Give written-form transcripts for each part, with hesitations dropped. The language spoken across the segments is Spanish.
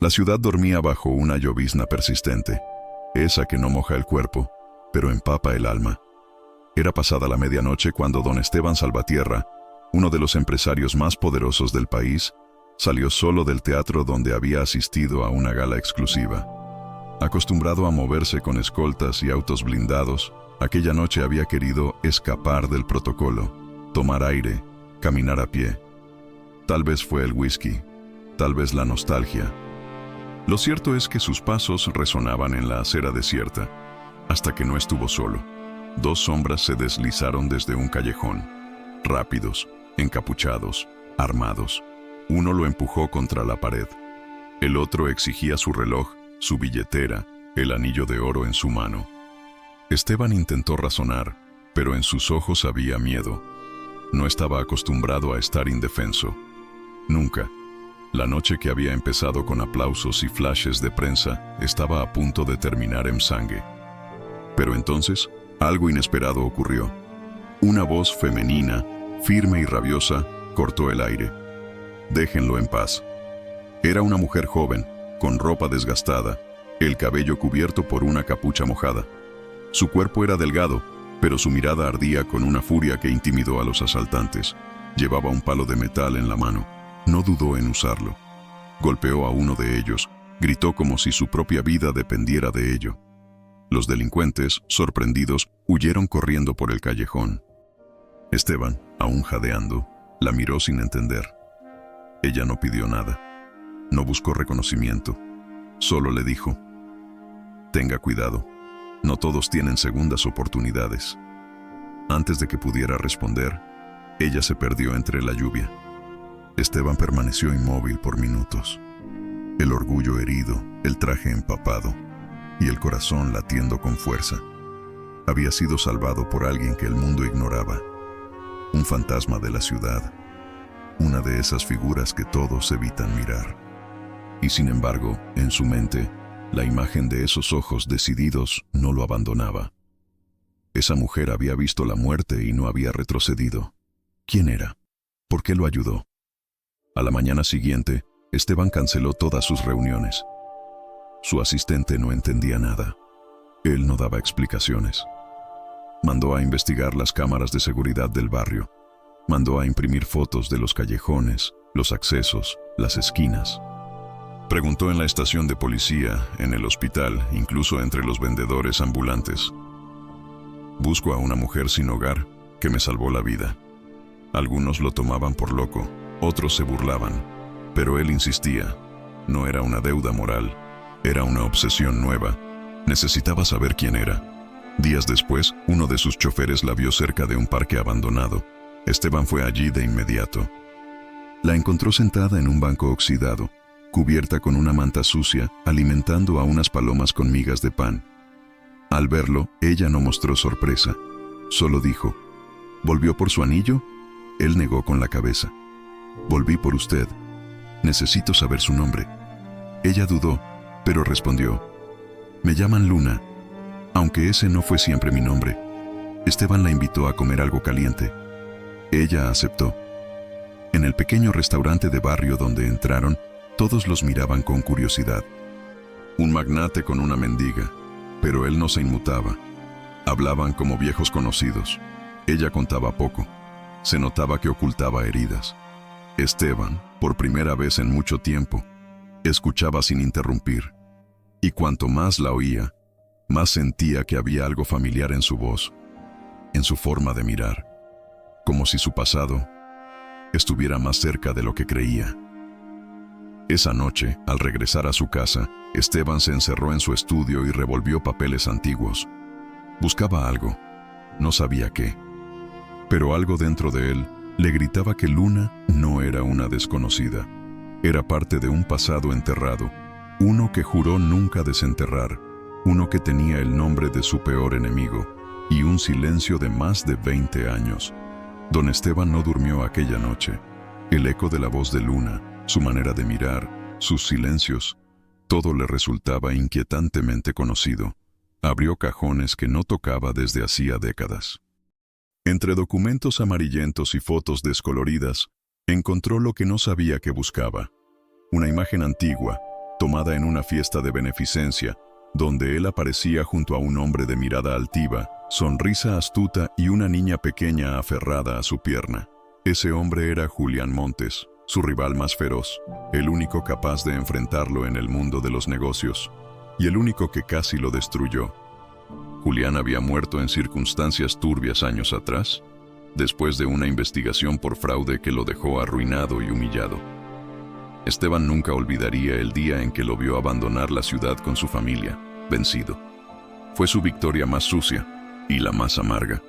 La ciudad dormía bajo una llovizna persistente, esa que no moja el cuerpo, pero empapa el alma. Era pasada la medianoche cuando don Esteban Salvatierra, uno de los empresarios más poderosos del país, salió solo del teatro donde había asistido a una gala exclusiva. Acostumbrado a moverse con escoltas y autos blindados, aquella noche había querido escapar del protocolo, tomar aire, caminar a pie. Tal vez fue el whisky, tal vez la nostalgia. Lo cierto es que sus pasos resonaban en la acera desierta, hasta que no estuvo solo. Dos sombras se deslizaron desde un callejón, rápidos, encapuchados, armados. Uno lo empujó contra la pared. El otro exigía su reloj, su billetera, el anillo de oro en su mano. Esteban intentó razonar, pero en sus ojos había miedo. No estaba acostumbrado a estar indefenso. Nunca. La noche que había empezado con aplausos y flashes de prensa estaba a punto de terminar en sangre. Pero entonces, algo inesperado ocurrió. Una voz femenina, firme y rabiosa, cortó el aire. «Déjenlo en paz». Era una mujer joven, con ropa desgastada, el cabello cubierto por una capucha mojada. Su cuerpo era delgado, pero su mirada ardía con una furia que intimidó a los asaltantes. Llevaba un palo de metal en la mano. No dudó en usarlo. Golpeó a uno de ellos, gritó como si su propia vida dependiera de ello. Los delincuentes, sorprendidos, huyeron corriendo por el callejón. Esteban, aún jadeando, la miró sin entender. Ella no pidió nada. No buscó reconocimiento. Solo le dijo: «Tenga cuidado. No todos tienen segundas oportunidades». Antes de que pudiera responder, ella se perdió entre la lluvia. Esteban permaneció inmóvil por minutos. El orgullo herido, el traje empapado y el corazón latiendo con fuerza. Había sido salvado por alguien que el mundo ignoraba. Un fantasma de la ciudad. Una de esas figuras que todos evitan mirar. Y sin embargo, en su mente, la imagen de esos ojos decididos no lo abandonaba. Esa mujer había visto la muerte y no había retrocedido. ¿Quién era? ¿Por qué lo ayudó? A la mañana siguiente, Esteban canceló todas sus reuniones. Su asistente no entendía nada. Él no daba explicaciones. Mandó a investigar las cámaras de seguridad del barrio. Mandó a imprimir fotos de los callejones, los accesos, las esquinas. Preguntó en la estación de policía, en el hospital, incluso entre los vendedores ambulantes. «Busco a una mujer sin hogar que me salvó la vida». Algunos lo tomaban por loco, otros se burlaban, pero él insistía. No era una deuda moral, era una obsesión nueva. Necesitaba saber quién era. Días después, uno de sus choferes la vio cerca de un parque abandonado. Esteban fue allí de inmediato. La encontró sentada en un banco oxidado, cubierta con una manta sucia, alimentando a unas palomas con migas de pan. Al verlo, ella no mostró sorpresa. Solo dijo: «¿Volvió por su anillo?». Él negó con la cabeza. «Volví por usted. Necesito saber su nombre». Ella dudó, pero respondió: «Me llaman Luna, aunque ese no fue siempre mi nombre». Esteban la invitó a comer algo caliente. Ella aceptó. En el pequeño restaurante de barrio donde entraron, todos los miraban con curiosidad. Un magnate con una mendiga, pero él no se inmutaba. Hablaban como viejos conocidos. Ella contaba poco. Se notaba que ocultaba heridas. Esteban, por primera vez en mucho tiempo, escuchaba sin interrumpir. Y cuanto más la oía, más sentía que había algo familiar en su voz, en su forma de mirar, como si su pasado estuviera más cerca de lo que creía. Esa noche, al regresar a su casa, Esteban se encerró en su estudio y revolvió papeles antiguos. Buscaba algo, no sabía qué. Pero algo dentro de él le gritaba que Luna no era una desconocida. Era parte de un pasado enterrado, uno que juró nunca desenterrar, uno que tenía el nombre de su peor enemigo y un silencio de más de 20 años. Don Esteban no durmió aquella noche. El eco de la voz de Luna, su manera de mirar, sus silencios, todo le resultaba inquietantemente conocido. Abrió cajones que no tocaba desde hacía décadas. Entre documentos amarillentos y fotos descoloridas, encontró lo que no sabía que buscaba. Una imagen antigua, tomada en una fiesta de beneficencia, donde él aparecía junto a un hombre de mirada altiva, sonrisa astuta y una niña pequeña aferrada a su pierna. Ese hombre era Julián Montes, su rival más feroz, el único capaz de enfrentarlo en el mundo de los negocios, y el único que casi lo destruyó. Julián había muerto en circunstancias turbias años atrás, después de una investigación por fraude que lo dejó arruinado y humillado. Esteban nunca olvidaría el día en que lo vio abandonar la ciudad con su familia, vencido. Fue su victoria más sucia y la más amarga.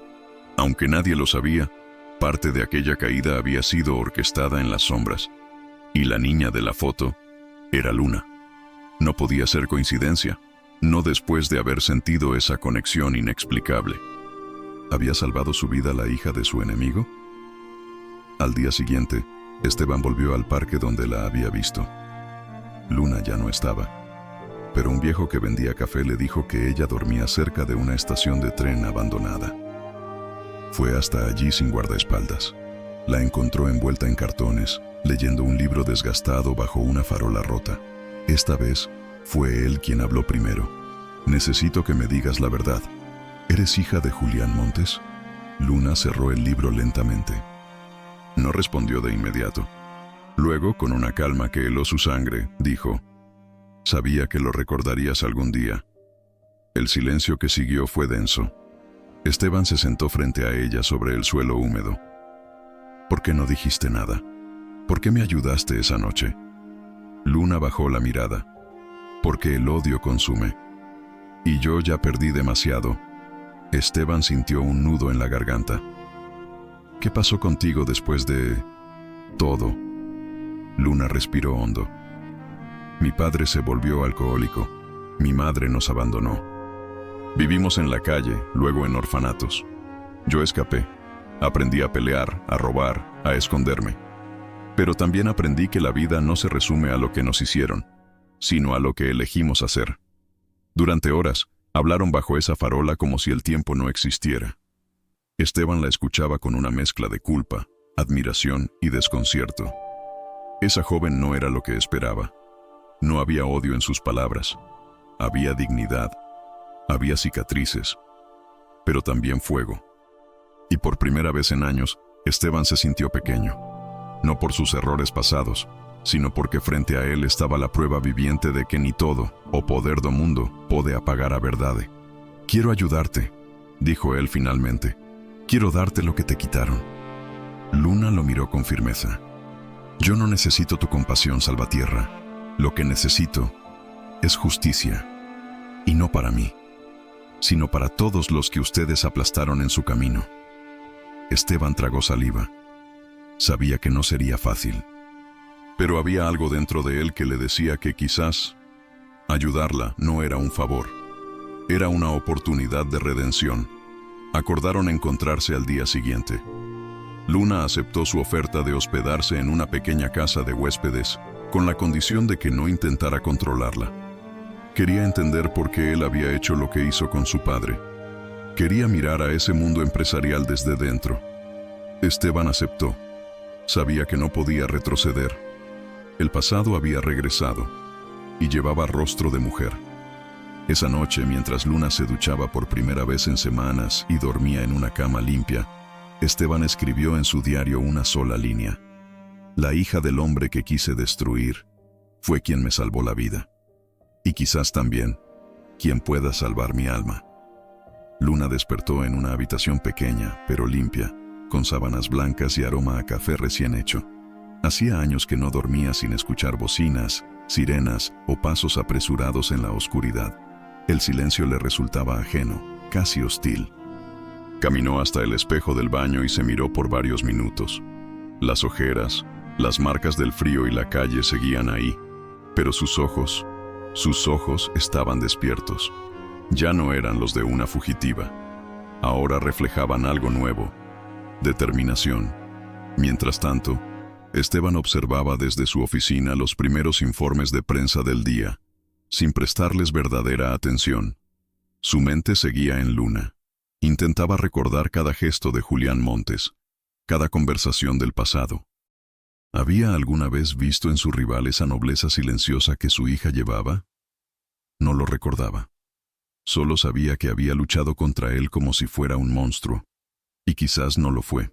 Aunque nadie lo sabía, parte de aquella caída había sido orquestada en las sombras, y la niña de la foto era Luna. No podía ser coincidencia, no después de haber sentido esa conexión inexplicable. ¿Había salvado su vida la hija de su enemigo? Al día siguiente, Esteban volvió al parque donde la había visto. Luna ya no estaba, pero un viejo que vendía café le dijo que ella dormía cerca de una estación de tren abandonada. Fue hasta allí sin guardaespaldas. La encontró envuelta en cartones, leyendo un libro desgastado bajo una farola rota. Esta vez, fue él quien habló primero. «Necesito que me digas la verdad. ¿Eres hija de Julián Montes?» Luna cerró el libro lentamente. No respondió de inmediato. Luego, con una calma que heló su sangre, dijo: «Sabía que lo recordarías algún día». El silencio que siguió fue denso. Esteban se sentó frente a ella sobre el suelo húmedo. «¿Por qué no dijiste nada? ¿Por qué me ayudaste esa noche?» Luna bajó la mirada. «Porque el odio consume. Y yo ya perdí demasiado». Esteban sintió un nudo en la garganta. «¿Qué pasó contigo después de todo?» Luna respiró hondo. «Mi padre se volvió alcohólico. Mi madre nos abandonó. Vivimos en la calle, luego en orfanatos. Yo escapé. Aprendí a pelear, a robar, a esconderme. Pero también aprendí que la vida no se resume a lo que nos hicieron, sino a lo que elegimos hacer». Durante horas, hablaron bajo esa farola como si el tiempo no existiera. Esteban la escuchaba con una mezcla de culpa, admiración y desconcierto. Esa joven no era lo que esperaba. No había odio en sus palabras. Había dignidad. Había cicatrices. Pero también fuego. Y por primera vez en años, Esteban se sintió pequeño. No por sus errores pasados, sino porque frente a él estaba la prueba viviente de que ni todo, o poder do mundo, pode apagar a verdade. «Quiero ayudarte», dijo él finalmente. «Quiero darte lo que te quitaron». Luna lo miró con firmeza. «Yo no necesito tu compasión, Salvatierra. Lo que necesito es justicia. Y no para mí, sino para todos los que ustedes aplastaron en su camino». Esteban tragó saliva. Sabía que no sería fácil. Pero había algo dentro de él que le decía que quizás ayudarla no era un favor. Era una oportunidad de redención. Acordaron encontrarse al día siguiente. Luna aceptó su oferta de hospedarse en una pequeña casa de huéspedes, con la condición de que no intentara controlarla. Quería entender por qué él había hecho lo que hizo con su padre. Quería mirar a ese mundo empresarial desde dentro. Esteban aceptó. Sabía que no podía retroceder. El pasado había regresado, y llevaba rostro de mujer. Esa noche, mientras Luna se duchaba por primera vez en semanas y dormía en una cama limpia, Esteban escribió en su diario una sola línea: «La hija del hombre que quise destruir fue quien me salvó la vida. Y quizás también, quien pueda salvar mi alma». Luna despertó en una habitación pequeña, pero limpia, con sábanas blancas y aroma a café recién hecho. Hacía años que no dormía sin escuchar bocinas, sirenas o pasos apresurados en la oscuridad. El silencio le resultaba ajeno, casi hostil. Caminó hasta el espejo del baño y se miró por varios minutos. Las ojeras, las marcas del frío y la calle seguían ahí, pero sus ojos estaban despiertos. Ya no eran los de una fugitiva. Ahora reflejaban algo nuevo: determinación. Mientras tanto, Esteban observaba desde su oficina los primeros informes de prensa del día, sin prestarles verdadera atención. Su mente seguía en Luna. Intentaba recordar cada gesto de Julián Montes, cada conversación del pasado. ¿Había alguna vez visto en su rival esa nobleza silenciosa que su hija llevaba? No lo recordaba. Solo sabía que había luchado contra él como si fuera un monstruo. Y quizás no lo fue.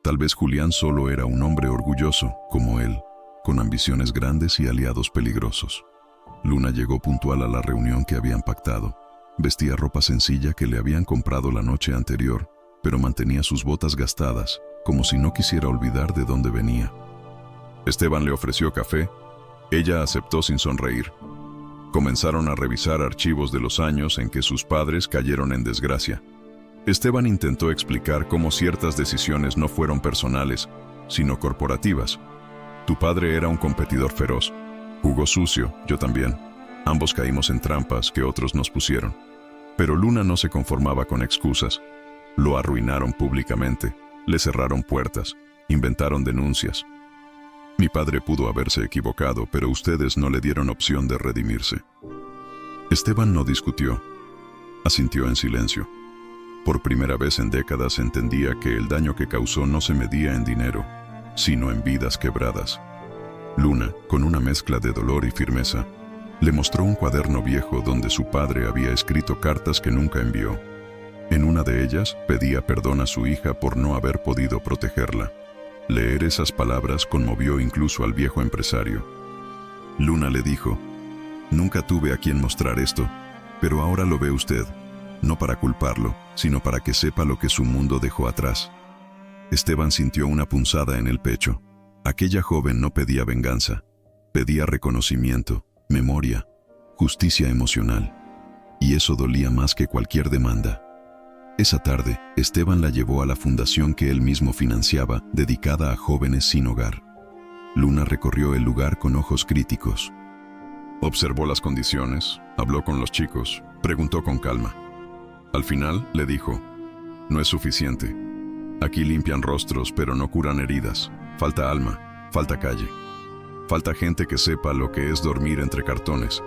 Tal vez Julián solo era un hombre orgulloso, como él, con ambiciones grandes y aliados peligrosos. Luna llegó puntual a la reunión que habían pactado. Vestía ropa sencilla que le habían comprado la noche anterior, pero mantenía sus botas gastadas, como si no quisiera olvidar de dónde venía. Esteban le ofreció café. Ella aceptó sin sonreír. Comenzaron a revisar archivos de los años en que sus padres cayeron en desgracia. Esteban intentó explicar cómo ciertas decisiones no fueron personales, sino corporativas. Tu padre era un competidor feroz. Jugó sucio, yo también. Ambos caímos en trampas que otros nos pusieron. Pero Luna no se conformaba con excusas. Lo arruinaron públicamente, le cerraron puertas, inventaron denuncias. Mi padre pudo haberse equivocado, pero ustedes no le dieron opción de redimirse. Esteban no discutió. Asintió en silencio. Por primera vez en décadas entendía que el daño que causó no se medía en dinero, sino en vidas quebradas. Luna, con una mezcla de dolor y firmeza, le mostró un cuaderno viejo donde su padre había escrito cartas que nunca envió. En una de ellas pedía perdón a su hija por no haber podido protegerla. Leer esas palabras conmovió incluso al viejo empresario. Luna le dijo: «Nunca tuve a quien mostrar esto, pero ahora lo ve usted, no para culparlo, sino para que sepa lo que su mundo dejó atrás». Esteban sintió una punzada en el pecho. Aquella joven no pedía venganza, pedía reconocimiento, memoria, justicia emocional. Y eso dolía más que cualquier demanda. Esa tarde, Esteban la llevó a la fundación que él mismo financiaba, dedicada a jóvenes sin hogar. Luna recorrió el lugar con ojos críticos. Observó las condiciones, habló con los chicos, preguntó con calma. Al final, le dijo: «No es suficiente. Aquí limpian rostros, pero no curan heridas. Falta alma, falta calle. Falta gente que sepa lo que es dormir entre cartones».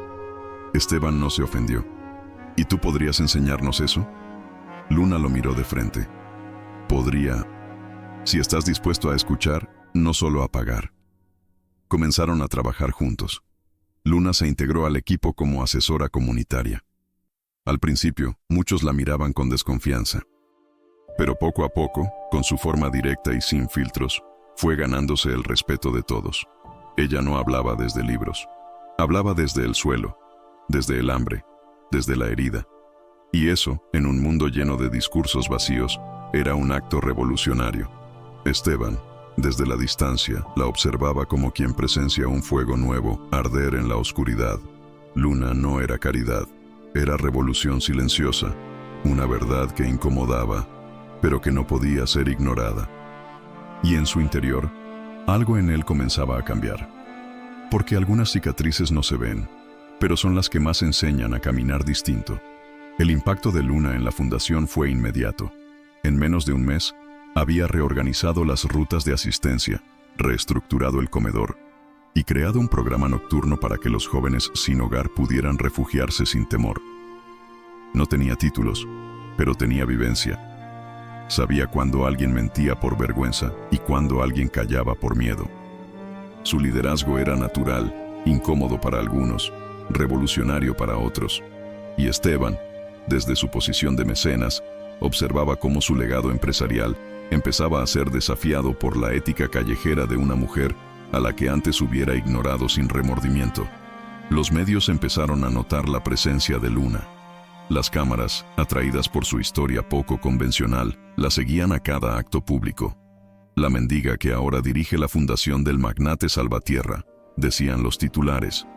Esteban no se ofendió. «¿Y tú podrías enseñarnos eso?». Luna lo miró de frente. «Podría, si estás dispuesto a escuchar, no solo a pagar». Comenzaron a trabajar juntos. Luna se integró al equipo como asesora comunitaria. Al principio, muchos la miraban con desconfianza. Pero poco a poco, con su forma directa y sin filtros, fue ganándose el respeto de todos. Ella no hablaba desde libros. Hablaba desde el suelo, desde el hambre, desde la herida. Y eso, en un mundo lleno de discursos vacíos, era un acto revolucionario. Esteban, desde la distancia, la observaba como quien presencia un fuego nuevo arder en la oscuridad. Luna no era caridad, era revolución silenciosa, una verdad que incomodaba, pero que no podía ser ignorada. Y en su interior, algo en él comenzaba a cambiar. Porque algunas cicatrices no se ven, pero son las que más enseñan a caminar distinto. El impacto de Luna en la fundación fue inmediato. En menos de un mes, había reorganizado las rutas de asistencia, reestructurado el comedor y creado un programa nocturno para que los jóvenes sin hogar pudieran refugiarse sin temor. No tenía títulos, pero tenía vivencia. Sabía cuándo alguien mentía por vergüenza y cuándo alguien callaba por miedo. Su liderazgo era natural, incómodo para algunos, revolucionario para otros. Y Esteban, desde su posición de mecenas, observaba cómo su legado empresarial empezaba a ser desafiado por la ética callejera de una mujer a la que antes hubiera ignorado sin remordimiento. Los medios empezaron a notar la presencia de Luna. Las cámaras, atraídas por su historia poco convencional, la seguían a cada acto público. «La mendiga que ahora dirige la fundación del magnate Salvatierra», decían los titulares.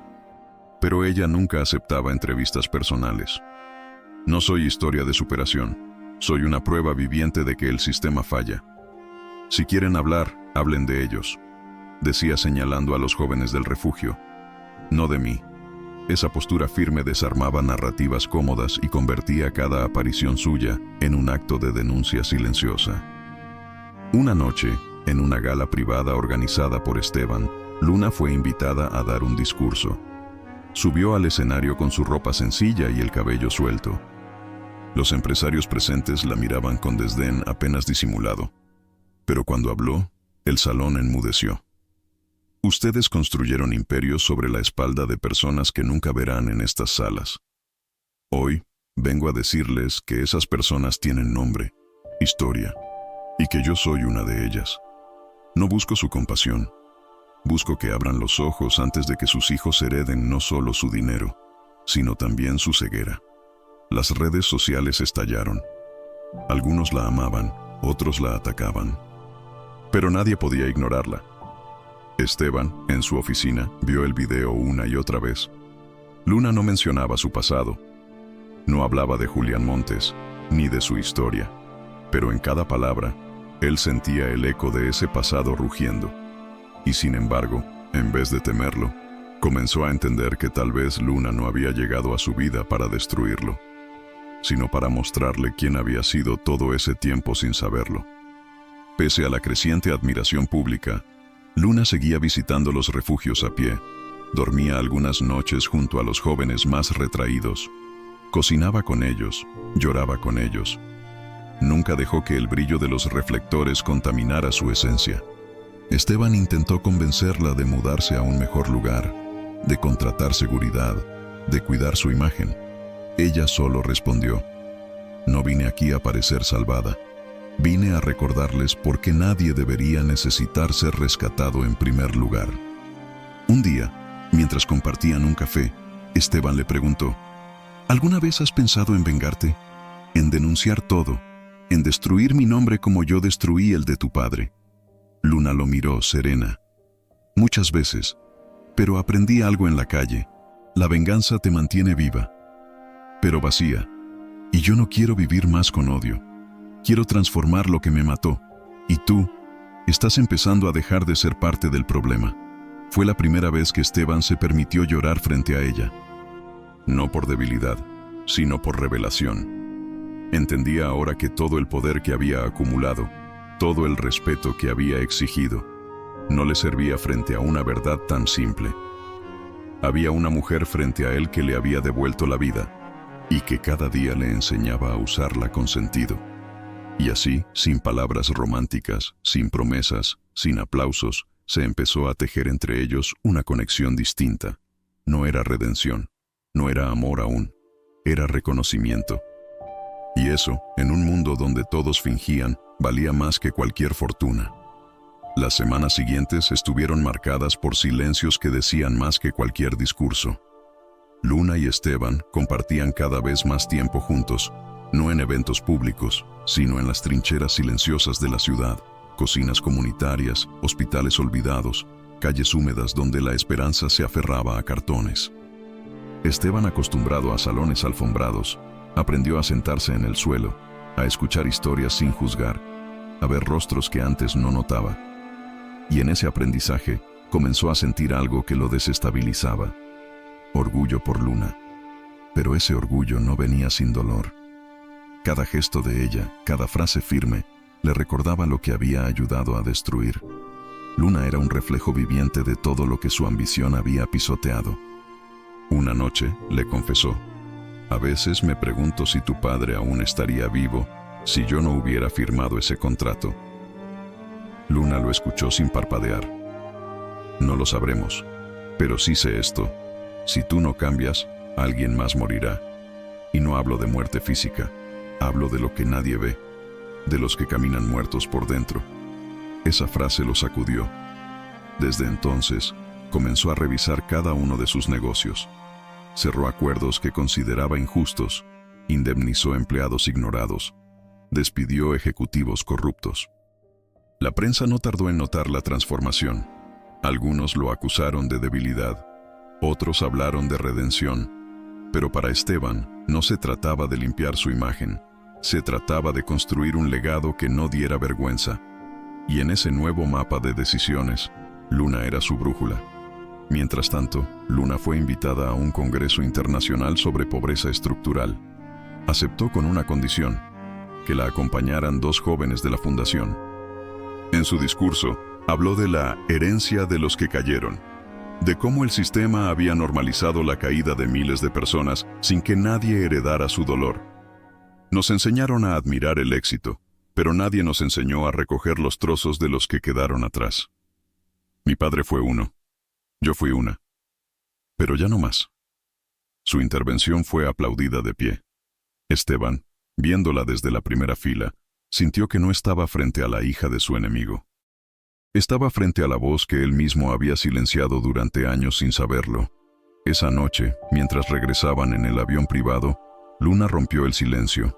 Pero ella nunca aceptaba entrevistas personales. «No soy historia de superación. Soy una prueba viviente de que el sistema falla. Si quieren hablar, hablen de ellos», decía señalando a los jóvenes del refugio. «No de mí». Esa postura firme desarmaba narrativas cómodas y convertía cada aparición suya en un acto de denuncia silenciosa. Una noche, en una gala privada organizada por Esteban, Luna fue invitada a dar un discurso. Subió al escenario con su ropa sencilla y el cabello suelto. Los empresarios presentes la miraban con desdén apenas disimulado. Pero cuando habló, el salón enmudeció. Ustedes construyeron imperios sobre la espalda de personas que nunca verán en estas salas. Hoy, vengo a decirles que esas personas tienen nombre, historia, y que yo soy una de ellas. No busco su compasión. Busco que abran los ojos antes de que sus hijos hereden no solo su dinero, sino también su ceguera. Las redes sociales estallaron. Algunos la amaban, otros la atacaban. Pero nadie podía ignorarla. Esteban, en su oficina, vio el video una y otra vez. Luna no mencionaba su pasado. No hablaba de Julián Montes, ni de su historia. Pero en cada palabra, él sentía el eco de ese pasado rugiendo. Y sin embargo, en vez de temerlo, comenzó a entender que tal vez Luna no había llegado a su vida para destruirlo, sino para mostrarle quién había sido todo ese tiempo sin saberlo. Pese a la creciente admiración pública, Luna seguía visitando los refugios a pie, dormía algunas noches junto a los jóvenes más retraídos, cocinaba con ellos, lloraba con ellos. Nunca dejó que el brillo de los reflectores contaminara su esencia. Esteban intentó convencerla de mudarse a un mejor lugar, de contratar seguridad, de cuidar su imagen. Ella solo respondió: no vine aquí a parecer salvada. Vine a recordarles por qué nadie debería necesitar ser rescatado en primer lugar. Un día, mientras compartían un café, Esteban le preguntó: ¿alguna vez has pensado en vengarte? En denunciar todo, en destruir mi nombre como yo destruí el de tu padre. Luna lo miró serena. Muchas veces, pero aprendí algo en la calle. La venganza te mantiene viva, pero vacía. Y yo no quiero vivir más con odio. Quiero transformar lo que me mató. Y tú, estás empezando a dejar de ser parte del problema. Fue la primera vez que Esteban se permitió llorar frente a ella. No por debilidad, sino por revelación. Entendía ahora que todo el poder que había acumulado, todo el respeto que había exigido, no le servía frente a una verdad tan simple. Había una mujer frente a él que le había devuelto la vida y que cada día le enseñaba a usarla con sentido. Y así, sin palabras románticas, sin promesas, sin aplausos, se empezó a tejer entre ellos una conexión distinta. No era redención, no era amor aún, era reconocimiento. Y eso, en un mundo donde todos fingían, valía más que cualquier fortuna. Las semanas siguientes estuvieron marcadas por silencios que decían más que cualquier discurso. Luna y Esteban compartían cada vez más tiempo juntos, no en eventos públicos, sino en las trincheras silenciosas de la ciudad, cocinas comunitarias, hospitales olvidados, calles húmedas donde la esperanza se aferraba a cartones. Esteban, acostumbrado a salones alfombrados, aprendió a sentarse en el suelo, a escuchar historias sin juzgar, a ver rostros que antes no notaba. Y en ese aprendizaje comenzó a sentir algo que lo desestabilizaba: orgullo por Luna. Pero ese orgullo no venía sin dolor. Cada gesto de ella, cada frase firme, le recordaba lo que había ayudado a destruir. Luna era un reflejo viviente de todo lo que su ambición había pisoteado. Una noche le confesó: a veces me pregunto si tu padre aún estaría vivo si yo no hubiera firmado ese contrato. Luna lo escuchó sin parpadear. No lo sabremos, pero sí sé esto: si tú no cambias, alguien más morirá. Y no hablo de muerte física, hablo de lo que nadie ve, de los que caminan muertos por dentro. Esa frase lo sacudió. Desde entonces, comenzó a revisar cada uno de sus negocios. Cerró acuerdos que consideraba injustos, indemnizó empleados ignorados, despidió ejecutivos corruptos. La prensa no tardó en notar la transformación. Algunos lo acusaron de debilidad, otros hablaron de redención. Pero para Esteban, no se trataba de limpiar su imagen, se trataba de construir un legado que no diera vergüenza. Y en ese nuevo mapa de decisiones, Luna era su brújula. Mientras tanto, Luna fue invitada a un congreso internacional sobre pobreza estructural. Aceptó con una condición: que la acompañaran dos jóvenes de la fundación. En su discurso, habló de la herencia de los que cayeron, de cómo el sistema había normalizado la caída de miles de personas sin que nadie heredara su dolor. Nos enseñaron a admirar el éxito, pero nadie nos enseñó a recoger los trozos de los que quedaron atrás. Mi padre fue uno. Yo fui una. Pero ya no más. Su intervención fue aplaudida de pie. Esteban, viéndola desde la primera fila, sintió que no estaba frente a la hija de su enemigo. Estaba frente a la voz que él mismo había silenciado durante años sin saberlo. Esa noche, mientras regresaban en el avión privado, Luna rompió el silencio.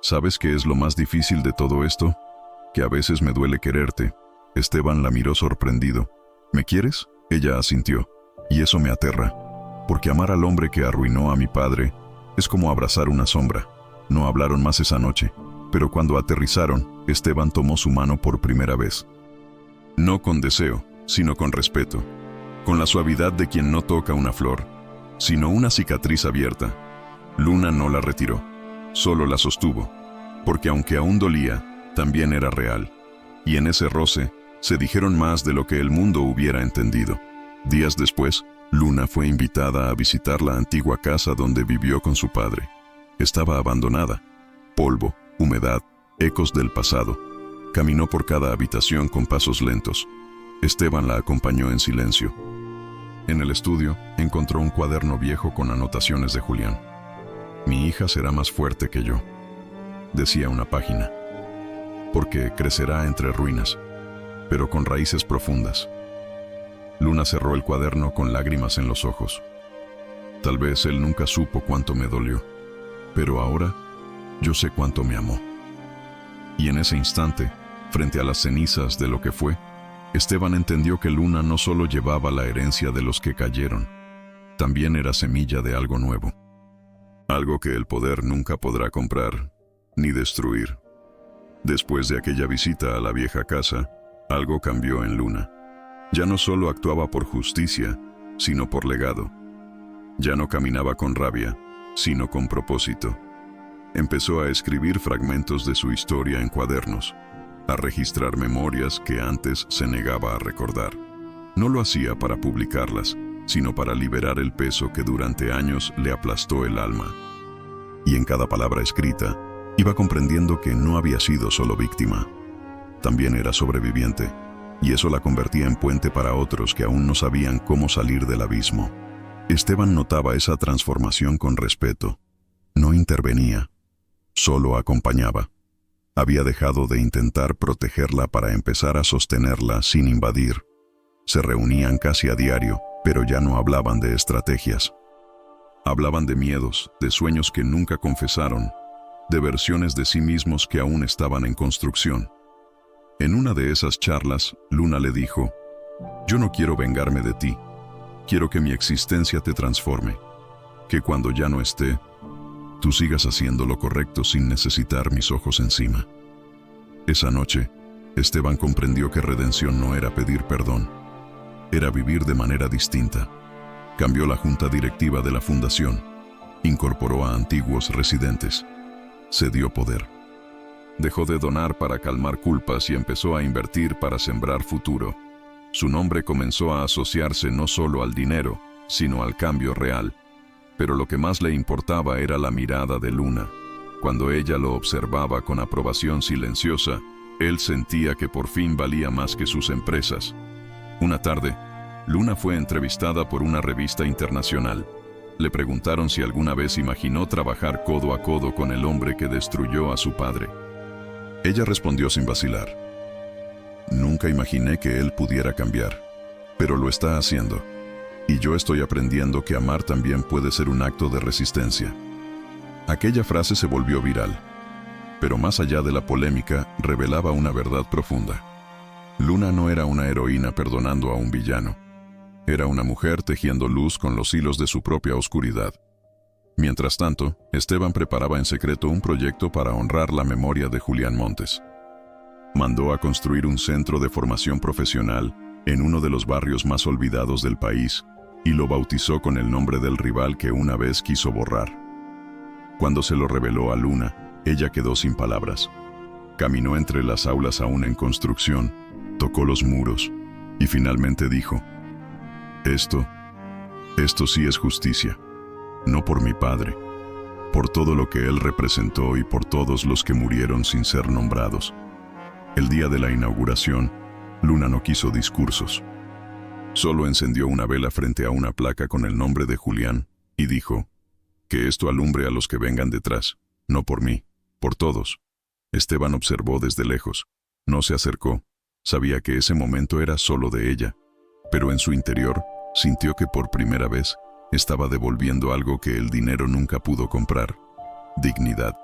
¿Sabes qué es lo más difícil de todo esto? Que a veces me duele quererte. Esteban la miró sorprendido. ¿Me quieres? Ella asintió. Y eso me aterra. Porque amar al hombre que arruinó a mi padre es como abrazar una sombra. No hablaron más esa noche, pero cuando aterrizaron, Esteban tomó su mano por primera vez. No con deseo, sino con respeto. Con la suavidad de quien no toca una flor, sino una cicatriz abierta. Luna no la retiró, solo la sostuvo, porque aunque aún dolía, también era real. Y en ese roce, se dijeron más de lo que el mundo hubiera entendido. Días después, Luna fue invitada a visitar la antigua casa donde vivió con su padre. Estaba abandonada. Polvo, humedad, ecos del pasado. Caminó por cada habitación con pasos lentos. Esteban la acompañó en silencio. En el estudio, encontró un cuaderno viejo con anotaciones de Julián. Mi hija será más fuerte que yo, decía una página, porque crecerá entre ruinas, pero con raíces profundas. Luna cerró el cuaderno con lágrimas en los ojos. Tal vez él nunca supo cuánto me dolió, pero ahora yo sé cuánto me amó. Y en ese instante, frente a las cenizas de lo que fue, Esteban entendió que Luna no solo llevaba la herencia de los que cayeron, también era semilla de algo nuevo. Algo que el poder nunca podrá comprar, ni destruir. Después de aquella visita a la vieja casa, algo cambió en Luna. Ya no solo actuaba por justicia, sino por legado. Ya no caminaba con rabia, sino con propósito. Empezó a escribir fragmentos de su historia en cuadernos, a registrar memorias que antes se negaba a recordar. No lo hacía para publicarlas, sino para liberar el peso que durante años le aplastó el alma. Y en cada palabra escrita, iba comprendiendo que no había sido solo víctima, también era sobreviviente, y eso la convertía en puente para otros que aún no sabían cómo salir del abismo. Esteban notaba esa transformación con respeto. No intervenía, solo acompañaba. Había dejado de intentar protegerla para empezar a sostenerla sin invadir. Se reunían casi a diario, pero ya no hablaban de estrategias. Hablaban de miedos, de sueños que nunca confesaron, de versiones de sí mismos que aún estaban en construcción. En una de esas charlas, Luna le dijo: «Yo no quiero vengarme de ti. Quiero que mi existencia te transforme. Que cuando ya no esté, tú sigas haciendo lo correcto sin necesitar mis ojos encima». Esa noche, Esteban comprendió que redención no era pedir perdón, era vivir de manera distinta. Cambió la junta directiva de la fundación, incorporó a antiguos residentes, se dio poder. Dejó de donar para calmar culpas y empezó a invertir para sembrar futuro. Su nombre comenzó a asociarse no solo al dinero, sino al cambio real. Pero lo que más le importaba era la mirada de Luna. Cuando ella lo observaba con aprobación silenciosa, él sentía que por fin valía más que sus empresas. Una tarde, Luna fue entrevistada por una revista internacional. Le preguntaron si alguna vez imaginó trabajar codo a codo con el hombre que destruyó a su padre. Ella respondió sin vacilar: «Nunca imaginé que él pudiera cambiar, pero lo está haciendo. Y yo estoy aprendiendo que amar también puede ser un acto de resistencia». Aquella frase se volvió viral, pero más allá de la polémica, revelaba una verdad profunda. Luna no era una heroína perdonando a un villano. Era una mujer tejiendo luz con los hilos de su propia oscuridad. Mientras tanto, Esteban preparaba en secreto un proyecto para honrar la memoria de Julián Montes. Mandó a construir un centro de formación profesional en uno de los barrios más olvidados del país y lo bautizó con el nombre del rival que una vez quiso borrar. Cuando se lo reveló a Luna, ella quedó sin palabras. Caminó entre las aulas aún en construcción, tocó los muros y finalmente dijo: Esto sí es justicia. No por mi padre, por todo lo que él representó y por todos los que murieron sin ser nombrados». El día de la inauguración, Luna no quiso discursos. Solo encendió una vela frente a una placa con el nombre de Julián y dijo: «Que esto alumbre a los que vengan detrás, no por mí, por todos». Esteban observó desde lejos. No se acercó. Sabía que ese momento era solo de ella, pero en su interior sintió que por primera vez estaba devolviendo algo que el dinero nunca pudo comprar: dignidad.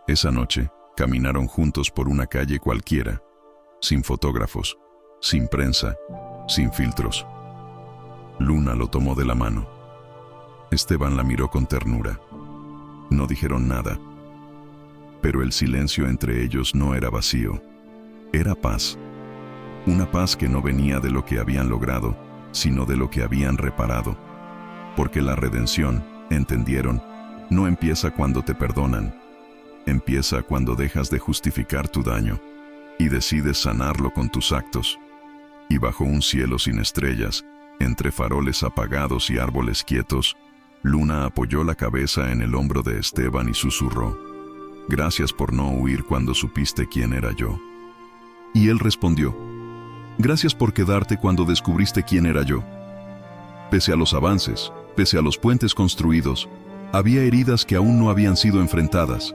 Esa noche caminaron juntos por una calle cualquiera, sin fotógrafos, sin prensa, sin filtros. Luna lo tomó de la mano. Esteban la miró con ternura. No dijeron nada, pero el silencio entre ellos no era vacío, era paz. Una paz que no venía de lo que habían logrado, sino de lo que habían reparado. Porque la redención, entendieron, no empieza cuando te perdonan, empieza cuando dejas de justificar tu daño y decides sanarlo con tus actos. Y bajo un cielo sin estrellas, entre faroles apagados y árboles quietos, Luna apoyó la cabeza en el hombro de Esteban y susurró: «Gracias por no huir cuando supiste quién era yo». Y él respondió: «Gracias por quedarte cuando descubriste quién era yo». Pese a los avances, pese a los puentes construidos, había heridas que aún no habían sido enfrentadas.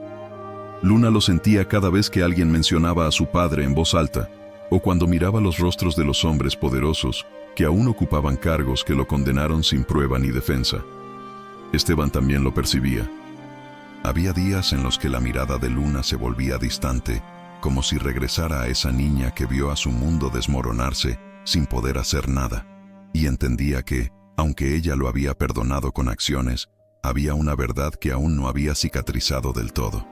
Luna lo sentía cada vez que alguien mencionaba a su padre en voz alta, o cuando miraba los rostros de los hombres poderosos que aún ocupaban cargos que lo condenaron sin prueba ni defensa. Esteban también lo percibía. Había días en los que la mirada de Luna se volvía distante, como si regresara a esa niña que vio a su mundo desmoronarse sin poder hacer nada, y entendía que, aunque ella lo había perdonado con acciones, había una verdad que aún no había cicatrizado del todo.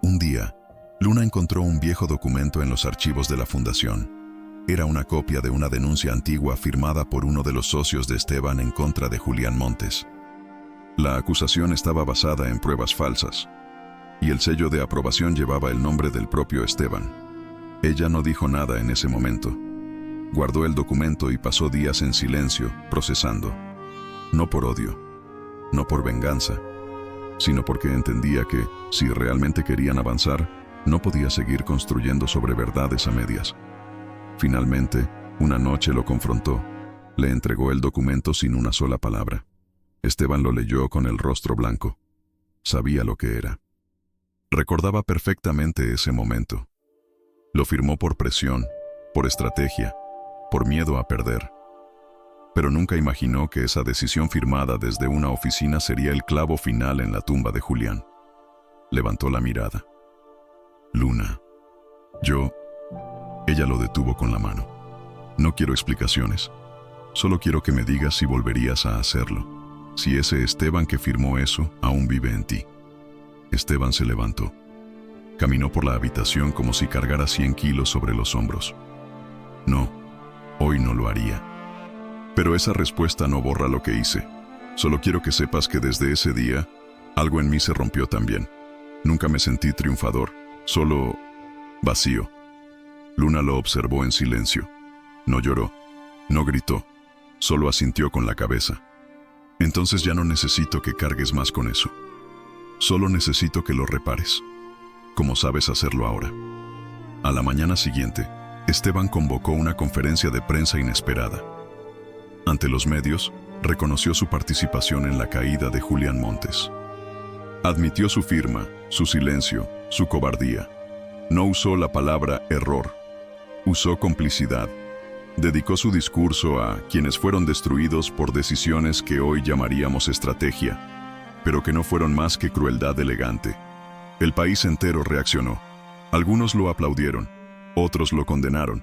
Un día, Luna encontró un viejo documento en los archivos de la fundación. Era una copia de una denuncia antigua firmada por uno de los socios de Esteban en contra de Julián Montes. La acusación estaba basada en pruebas falsas, y el sello de aprobación llevaba el nombre del propio Esteban. Ella no dijo nada en ese momento. Guardó el documento y pasó días en silencio, procesando. No por odio, no por venganza, sino porque entendía que, si realmente querían avanzar, no podía seguir construyendo sobre verdades a medias. Finalmente, una noche lo confrontó. Le entregó el documento sin una sola palabra. Esteban lo leyó con el rostro blanco. Sabía lo que era. Recordaba perfectamente ese momento. Lo firmó por presión, por estrategia, por miedo a perder. Pero nunca imaginó que esa decisión firmada desde una oficina sería el clavo final en la tumba de Julián. Levantó la mirada. «Luna, yo...». Ella lo detuvo con la mano. «No quiero explicaciones. Solo quiero que me digas si volverías a hacerlo. Si ese Esteban que firmó eso aún vive en ti». Esteban se levantó. Caminó por la habitación como si cargara 100 kilos sobre los hombros. «No, hoy no lo haría. Pero esa respuesta no borra lo que hice. Solo quiero que sepas que desde ese día, algo en mí se rompió también. Nunca me sentí triunfador, solo vacío». Luna lo observó en silencio. No lloró, no gritó, solo asintió con la cabeza. «Entonces ya no necesito que cargues más con eso. Solo necesito que lo repares, como sabes hacerlo ahora». A la mañana siguiente, Esteban convocó una conferencia de prensa inesperada. Ante los medios, reconoció su participación en la caída de Julián Montes. Admitió su firma, su silencio, su cobardía. No usó la palabra error. Usó complicidad. Dedicó su discurso a quienes fueron destruidos por decisiones que hoy llamaríamos estrategia, pero que no fueron más que crueldad elegante. El país entero reaccionó. Algunos lo aplaudieron, otros lo condenaron.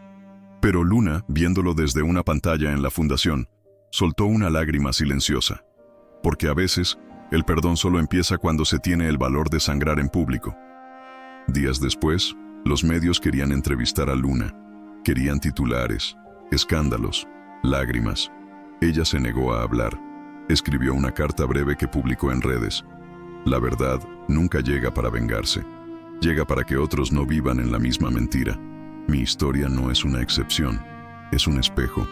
Pero Luna, viéndolo desde una pantalla en la fundación, soltó una lágrima silenciosa. Porque a veces, el perdón solo empieza cuando se tiene el valor de sangrar en público. Días después, los medios querían entrevistar a Luna. Querían titulares, escándalos, lágrimas. Ella se negó a hablar. Escribió una carta breve que publicó en redes. La verdad nunca llega para vengarse. Llega para que otros no vivan en la misma mentira. Mi historia no es una excepción, es un espejo.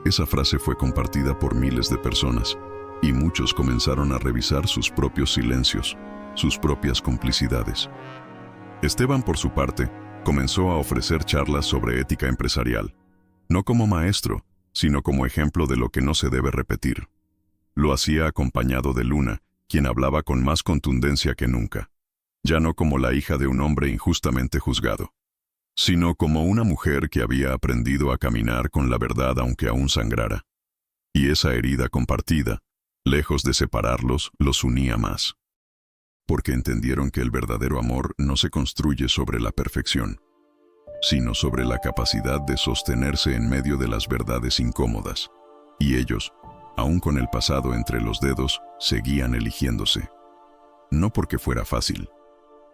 Esa frase fue compartida por miles de personas, y muchos comenzaron a revisar sus propios silencios, sus propias complicidades. Esteban, por su parte, comenzó a ofrecer charlas sobre ética empresarial. No como maestro, sino como ejemplo de lo que no se debe repetir. Lo hacía acompañado de Luna, quien hablaba con más contundencia que nunca, ya no como la hija de un hombre injustamente juzgado, sino como una mujer que había aprendido a caminar con la verdad aunque aún sangrara. Y esa herida compartida, lejos de separarlos, los unía más. Porque entendieron que el verdadero amor no se construye sobre la perfección, sino sobre la capacidad de sostenerse en medio de las verdades incómodas. Y ellos, aún con el pasado entre los dedos, seguían eligiéndose. No porque fuera fácil,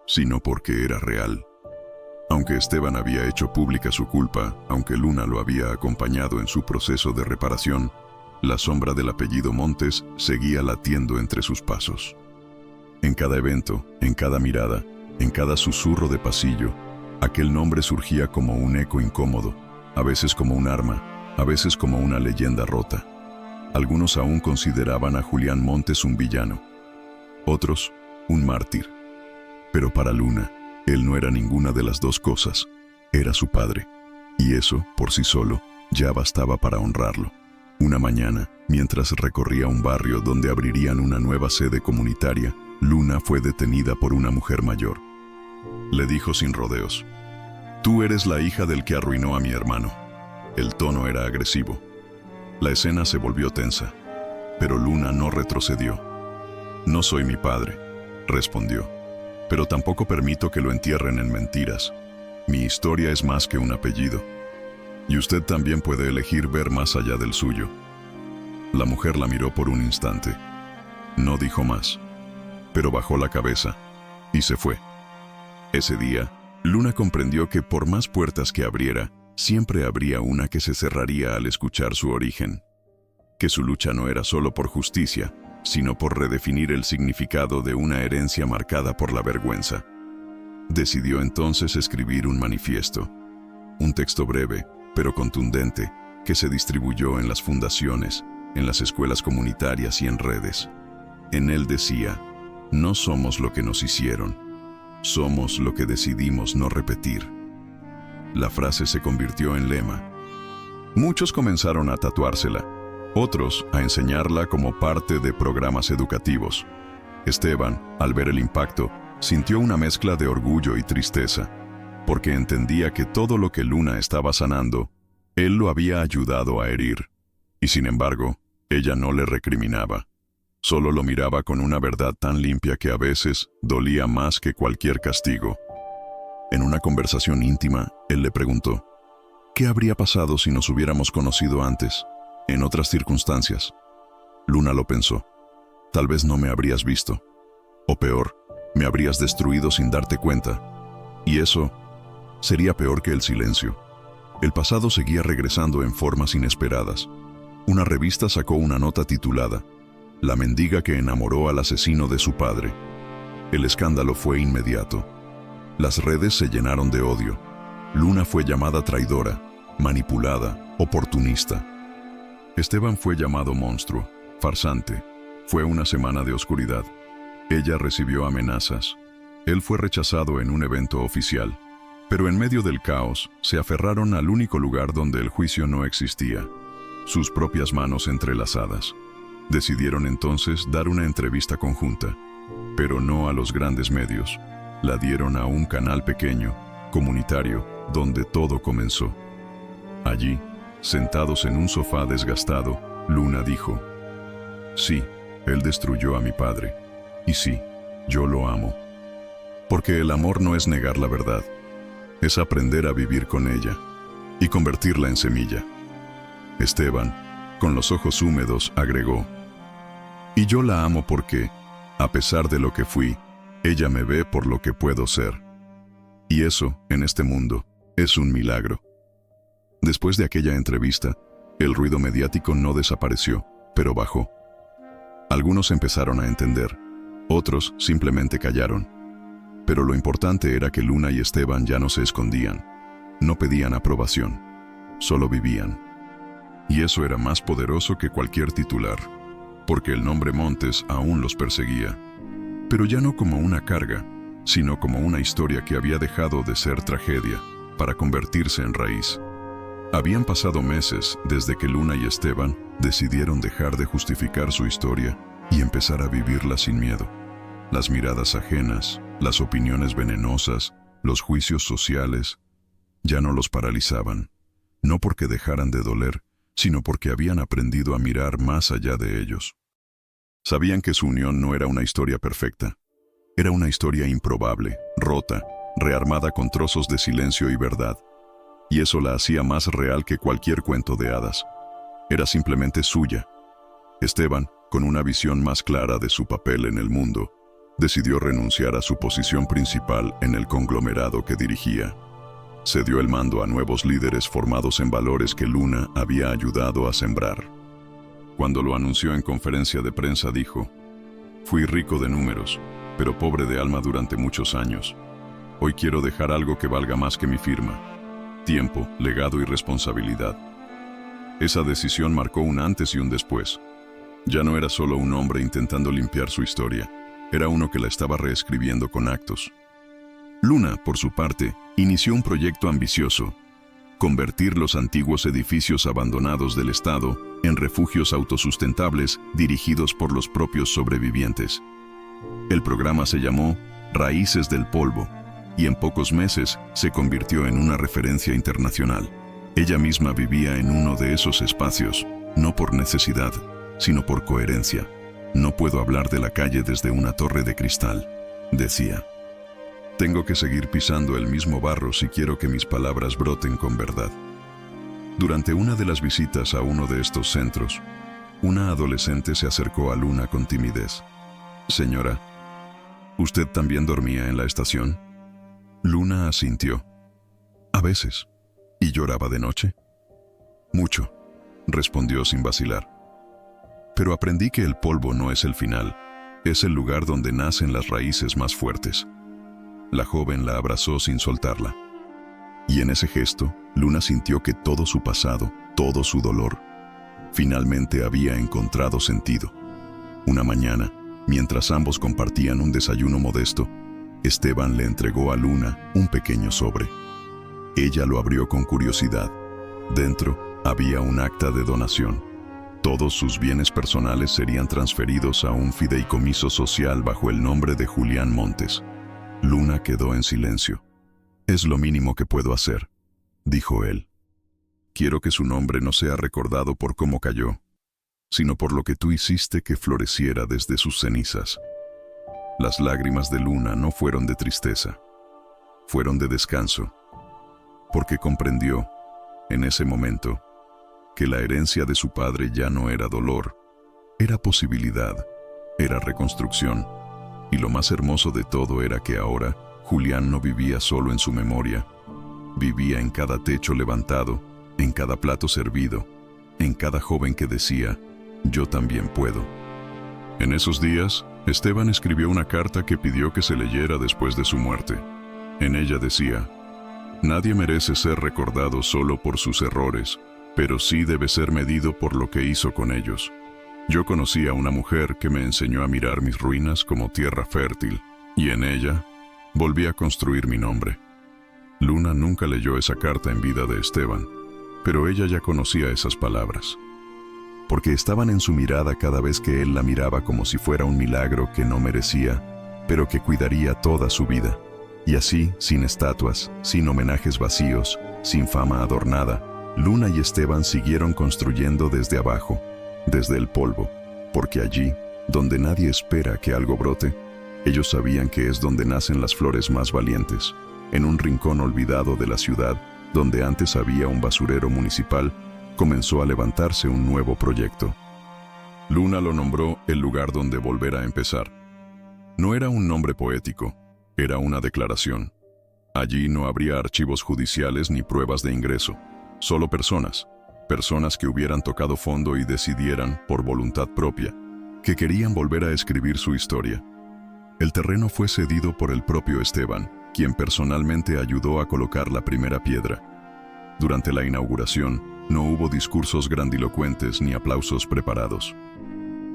sino porque era real. Aunque Esteban había hecho pública su culpa, aunque Luna lo había acompañado en su proceso de reparación, la sombra del apellido Montes seguía latiendo entre sus pasos. En cada evento, en cada mirada, en cada susurro de pasillo, aquel nombre surgía como un eco incómodo, a veces como un arma, a veces como una leyenda rota. Algunos aún consideraban a Julián Montes un villano, otros un mártir. Pero para Luna, él no era ninguna de las dos cosas, era su padre, y eso, por sí solo, ya bastaba para honrarlo. Una mañana, mientras recorría un barrio donde abrirían una nueva sede comunitaria, Luna fue detenida por una mujer mayor. Le dijo sin rodeos: «Tú eres la hija del que arruinó a mi hermano». El tono era agresivo. La escena se volvió tensa, pero Luna no retrocedió. «No soy mi padre», respondió, «pero tampoco permito que lo entierren en mentiras. Mi historia es más que un apellido. Y usted también puede elegir ver más allá del suyo». La mujer la miró por un instante. No dijo más, pero bajó la cabeza y se fue. Ese día, Luna comprendió que por más puertas que abriera, siempre habría una que se cerraría al escuchar su origen. Que su lucha no era solo por justicia, sino por redefinir el significado de una herencia marcada por la vergüenza. Decidió entonces escribir un manifiesto, un texto breve, pero contundente, que se distribuyó en las fundaciones, en las escuelas comunitarias y en redes. En él decía: «No somos lo que nos hicieron, somos lo que decidimos no repetir». La frase se convirtió en lema. Muchos comenzaron a tatuársela, otros a enseñarla como parte de programas educativos. Esteban, al ver el impacto, sintió una mezcla de orgullo y tristeza, porque entendía que todo lo que Luna estaba sanando, él lo había ayudado a herir. Y sin embargo, ella no le recriminaba. Solo lo miraba con una verdad tan limpia que a veces dolía más que cualquier castigo. En una conversación íntima, él le preguntó: «¿Qué habría pasado si nos hubiéramos conocido antes, en otras circunstancias?» Luna lo pensó. «Tal vez no me habrías visto. O peor, me habrías destruido sin darte cuenta. Y eso sería peor que el silencio». El pasado seguía regresando en formas inesperadas. Una revista sacó una nota titulada «La mendiga que enamoró al asesino de su padre». El escándalo fue inmediato. Las redes se llenaron de odio. Luna fue llamada traidora, manipulada, oportunista. Esteban fue llamado monstruo, farsante. Fue una semana de oscuridad. Ella recibió amenazas. Él fue rechazado en un evento oficial. Pero en medio del caos, se aferraron al único lugar donde el juicio no existía: sus propias manos entrelazadas. Decidieron entonces dar una entrevista conjunta, pero no a los grandes medios. La dieron a un canal pequeño, comunitario, donde todo comenzó. Allí, sentados en un sofá desgastado, Luna dijo: «Sí, él destruyó a mi padre. Y sí, yo lo amo. Porque el amor no es negar la verdad. Es aprender a vivir con ella y convertirla en semilla». Esteban, con los ojos húmedos, agregó: «Y yo la amo porque, a pesar de lo que fui, ella me ve por lo que puedo ser. Y eso, en este mundo, es un milagro». Después de aquella entrevista, el ruido mediático no desapareció, pero bajó. Algunos empezaron a entender, otros simplemente callaron. Pero lo importante era que Luna y Esteban ya no se escondían, no pedían aprobación, solo vivían. Y eso era más poderoso que cualquier titular, porque el nombre Montes aún los perseguía, pero ya no como una carga, sino como una historia que había dejado de ser tragedia para convertirse en raíz. Habían pasado meses desde que Luna y Esteban decidieron dejar de justificar su historia y empezar a vivirla sin miedo. Las miradas ajenas, las opiniones venenosas, los juicios sociales, ya no los paralizaban, no porque dejaran de doler, sino porque habían aprendido a mirar más allá de ellos. Sabían que su unión no era una historia perfecta, era una historia improbable, rota, rearmada con trozos de silencio y verdad, y eso la hacía más real que cualquier cuento de hadas. Era simplemente suya. Esteban, con una visión más clara de su papel en el mundo, decidió renunciar a su posición principal en el conglomerado que dirigía. Cedió el mando a nuevos líderes formados en valores que Luna había ayudado a sembrar. Cuando lo anunció en conferencia de prensa dijo: «Fui rico de números, pero pobre de alma durante muchos años. Hoy quiero dejar algo que valga más que mi firma: tiempo, legado y responsabilidad». Esa decisión marcó un antes y un después. Ya no era solo un hombre intentando limpiar su historia, era uno que la estaba reescribiendo con actos. Luna, por su parte, inició un proyecto ambicioso: convertir los antiguos edificios abandonados del Estado en refugios autosustentables dirigidos por los propios sobrevivientes. El programa se llamó Raíces del Polvo, y en pocos meses se convirtió en una referencia internacional. Ella misma vivía en uno de esos espacios, no por necesidad, sino por coherencia. «No puedo hablar de la calle desde una torre de cristal», decía. «Tengo que seguir pisando el mismo barro si quiero que mis palabras broten con verdad». Durante una de las visitas a uno de estos centros, una adolescente se acercó a Luna con timidez. «Señora, ¿usted también dormía en la estación?». Luna asintió. «A veces». «¿Y lloraba de noche?». «Mucho», respondió sin vacilar. «Pero aprendí que el polvo no es el final, es el lugar donde nacen las raíces más fuertes». La joven la abrazó sin soltarla. Y en ese gesto, Luna sintió que todo su pasado, todo su dolor, finalmente había encontrado sentido. Una mañana, mientras ambos compartían un desayuno modesto, Esteban le entregó a Luna un pequeño sobre. Ella lo abrió con curiosidad. Dentro había un acta de donación. Todos sus bienes personales serían transferidos a un fideicomiso social bajo el nombre de Julián Montes. Luna quedó en silencio. «Es lo mínimo que puedo hacer», dijo él. «Quiero que su nombre no sea recordado por cómo cayó, sino por lo que tú hiciste que floreciera desde sus cenizas». Las lágrimas de Luna no fueron de tristeza, fueron de descanso, porque comprendió, en ese momento, que la herencia de su padre ya no era dolor, era posibilidad, era reconstrucción, y lo más hermoso de todo era que ahora Julián no vivía solo en su memoria, vivía en cada techo levantado, en cada plato servido, en cada joven que decía: «Yo también puedo». En esos días, Esteban escribió una carta que pidió que se leyera después de su muerte. En ella decía: «Nadie merece ser recordado solo por sus errores, pero sí debe ser medido por lo que hizo con ellos. Yo conocí a una mujer que me enseñó a mirar mis ruinas como tierra fértil, y en ella volví a construir mi nombre». Luna nunca leyó esa carta en vida de Esteban, pero ella ya conocía esas palabras, porque estaban en su mirada cada vez que él la miraba como si fuera un milagro que no merecía, pero que cuidaría toda su vida. Y así, sin estatuas, sin homenajes vacíos, sin fama adornada, Luna y Esteban siguieron construyendo desde abajo, desde el polvo, porque allí, donde nadie espera que algo brote, ellos sabían que es donde nacen las flores más valientes. En un rincón olvidado de la ciudad, donde antes había un basurero municipal, comenzó a levantarse un nuevo proyecto. Luna lo nombró el lugar donde volver a empezar. No era un nombre poético, era una declaración. Allí no habría archivos judiciales ni pruebas de ingreso, solo personas que hubieran tocado fondo y decidieran, por voluntad propia, que querían volver a escribir su historia. El terreno fue cedido por el propio Esteban, quien personalmente ayudó a colocar la primera piedra. Durante la inauguración, no hubo discursos grandilocuentes ni aplausos preparados.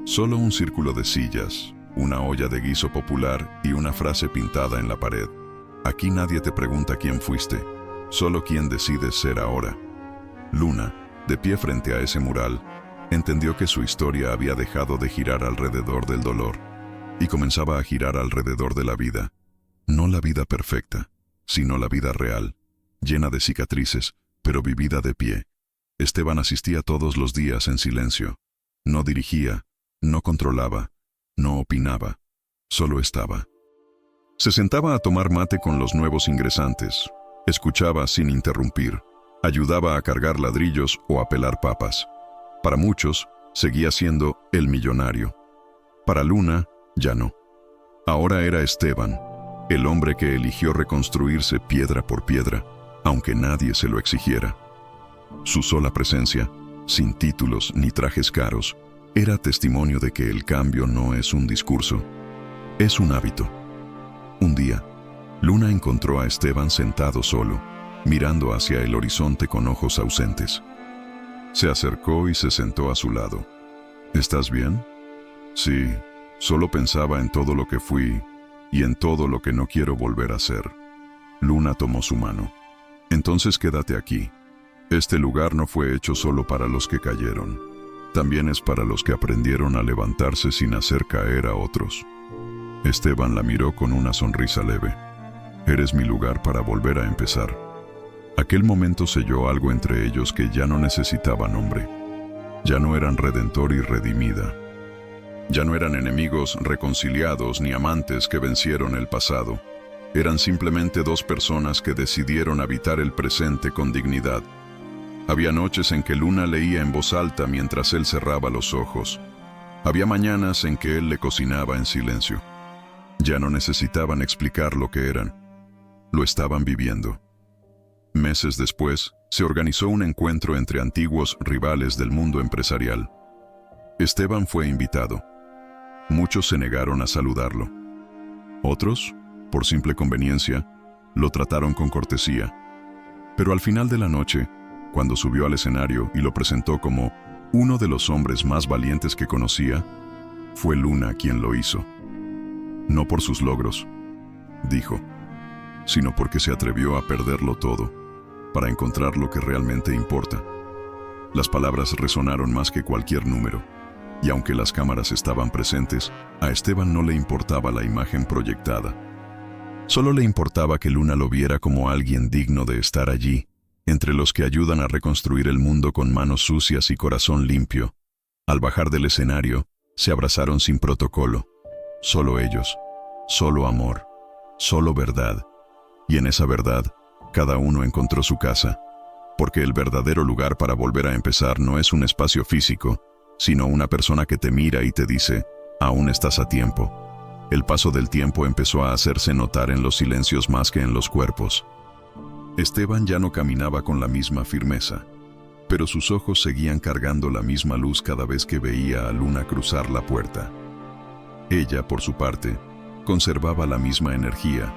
Solo un círculo de sillas, una olla de guiso popular y una frase pintada en la pared: «Aquí nadie te pregunta quién fuiste, solo quién decides ser ahora». Luna, de pie frente a ese mural, entendió que su historia había dejado de girar alrededor del dolor y comenzaba a girar alrededor de la vida. No la vida perfecta, sino la vida real, llena de cicatrices, pero vivida de pie. Esteban asistía todos los días en silencio. No dirigía, no controlaba, no opinaba, solo estaba. Se sentaba a tomar mate con los nuevos ingresantes, escuchaba sin interrumpir, ayudaba a cargar ladrillos o a pelar papas. Para muchos, seguía siendo el millonario. Para Luna, ya no. Ahora era Esteban, el hombre que eligió reconstruirse piedra por piedra, aunque nadie se lo exigiera. Su sola presencia, sin títulos ni trajes caros, era testimonio de que el cambio no es un discurso, es un hábito. Un día, Luna encontró a Esteban sentado solo, mirando hacia el horizonte con ojos ausentes. Se acercó y se sentó a su lado. ¿Estás bien? Sí, solo pensaba en todo lo que fui y en todo lo que no quiero volver a ser. Luna tomó su mano. Entonces quédate aquí. Este lugar no fue hecho solo para los que cayeron. También es para los que aprendieron a levantarse sin hacer caer a otros. Esteban la miró con una sonrisa leve. Eres mi lugar para volver a empezar. Aquel momento selló algo entre ellos que ya no necesitaba nombre. Ya no eran redentor y redimida. Ya no eran enemigos reconciliados ni amantes que vencieron el pasado. Eran simplemente dos personas que decidieron habitar el presente con dignidad. Había noches en que Luna leía en voz alta mientras él cerraba los ojos. Había mañanas en que él le cocinaba en silencio. Ya no necesitaban explicar lo que eran. Lo estaban viviendo. Meses después, se organizó un encuentro entre antiguos rivales del mundo empresarial. Esteban fue invitado. Muchos se negaron a saludarlo. Otros, por simple conveniencia, lo trataron con cortesía. Pero al final de la noche, cuando subió al escenario y lo presentó como uno de los hombres más valientes que conocía, fue Luna quien lo hizo. No por sus logros, dijo, sino porque se atrevió a perderlo todo para encontrar lo que realmente importa. Las palabras resonaron más que cualquier número, y aunque las cámaras estaban presentes, a Esteban no le importaba la imagen proyectada. Solo le importaba que Luna lo viera como alguien digno de estar allí, entre los que ayudan a reconstruir el mundo con manos sucias y corazón limpio. Al bajar del escenario, se abrazaron sin protocolo. Solo ellos, solo amor, solo verdad. Y en esa verdad, cada uno encontró su casa, porque el verdadero lugar para volver a empezar no es un espacio físico, sino una persona que te mira y te dice, aún estás a tiempo. El paso del tiempo empezó a hacerse notar en los silencios más que en los cuerpos. Esteban ya no caminaba con la misma firmeza, pero sus ojos seguían cargando la misma luz cada vez que veía a Luna cruzar la puerta. Ella, por su parte, conservaba la misma energía,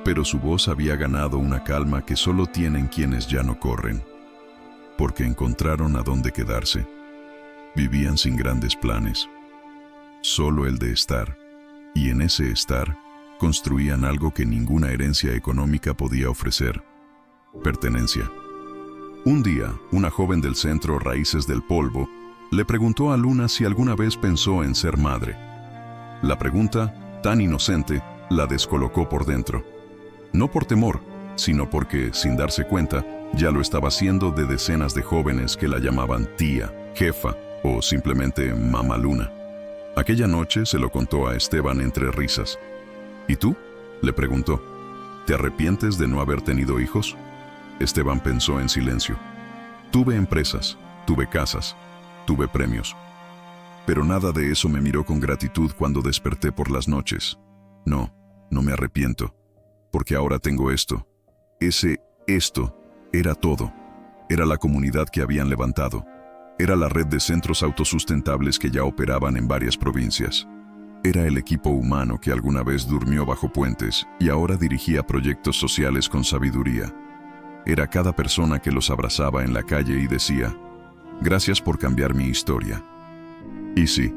pero su voz había ganado una calma que solo tienen quienes ya no corren, porque encontraron a dónde quedarse. Vivían sin grandes planes, solo el de estar, y en ese estar, construían algo que ninguna herencia económica podía ofrecer: pertenencia. Un día, una joven del centro Raíces del Polvo le preguntó a Luna si alguna vez pensó en ser madre. La pregunta, tan inocente, la descolocó por dentro. No por temor, sino porque, sin darse cuenta, ya lo estaba haciendo de decenas de jóvenes que la llamaban tía, jefa o simplemente mamá Luna. Aquella noche se lo contó a Esteban entre risas. ¿Y tú?, le preguntó. ¿Te arrepientes de no haber tenido hijos? Esteban pensó en silencio. Tuve empresas, tuve casas, tuve premios. Pero nada de eso me miró con gratitud cuando desperté por las noches. No, no me arrepiento, porque ahora tengo esto. Esto era todo. Era la comunidad que habían levantado. Era la red de centros autosustentables que ya operaban en varias provincias. Era el equipo humano que alguna vez durmió bajo puentes y ahora dirigía proyectos sociales con sabiduría. Era cada persona que los abrazaba en la calle y decía, gracias por cambiar mi historia. Y sí,